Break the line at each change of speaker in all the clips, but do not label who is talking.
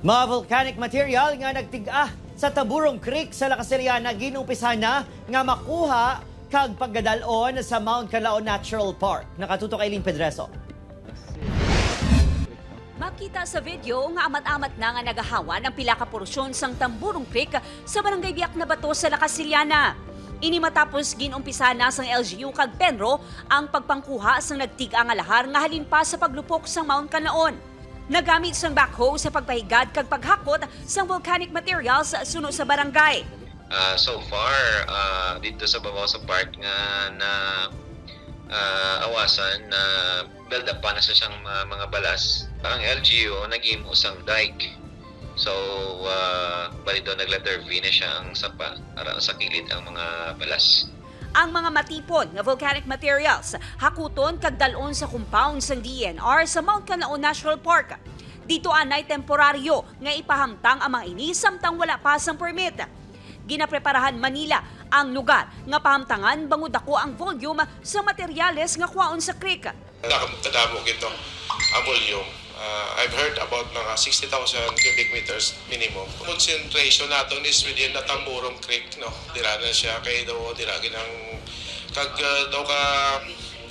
Mga volcanic material nga nagtig-a sa Tamburong Creek sa Castellana ginumpisa na nga makuha kag paggadalon sa Mount Kanlaon Natural Park. Nakatuto kay Ling Pedreso.
Makita sa video nga amat-amat na nga nagahawa ng pila ka porsyon sang Tamburong Creek sa barangay Biak na Bato sa Castellana. Ini matapos ginumpisa na sang LGU kag Penro ang pagpangkuha sang nagtig-a nga lahar nga halin pa sa paglupok sang Mount Kanlaon. Nagamit sang backhoe sa pagpahigad kag paghakot sang volcanic materials suno sa barangay.
So far, dito sa babaw sa park nga na awasan na build up pa na sa siyang mga balas. Ang LGU nag-imo sang dike. So, bali doon nag-letter V na siya ang sapa para sa kilid ang mga balas.
Ang mga matipon nga volcanic materials hakuton kag dalon sa compound sang DNR sa Mount Kanlaon Natural Park. Dito anay temporaryo nga ipahamtang ang mga ini samtang wala pa sang permit. Ginapreparahan Manila ang lugar nga pahamtangan bangod ako ang volume sa materyales nga kuwaon sa creek.
Nakatadamo ito ang volume. I've heard about mga 60,000 cubic meters minimum. Concentration nato is within the Tamburong Creek, no. Dira na siya kay daw dira ginang kag daw ka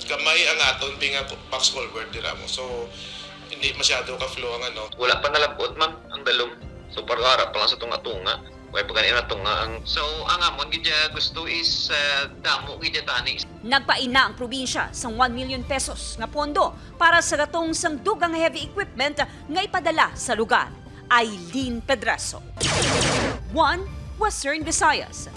kamay ang aton pinga box culvert dira mo. So hindi masyado ka flow ang ano.
Wala pa nalabot man ang dalom. So para pa lang sa tunga-tunga. Way pagani na tunga ang so ang amon gidya gusto is damo gidya tani.
Nagpaina ang probinsya sang 1 million pesos nga pondo para sa gatong sang dugang heavy equipment nga ipadala sa lugar. Eileen Pedreso, Western Visayas.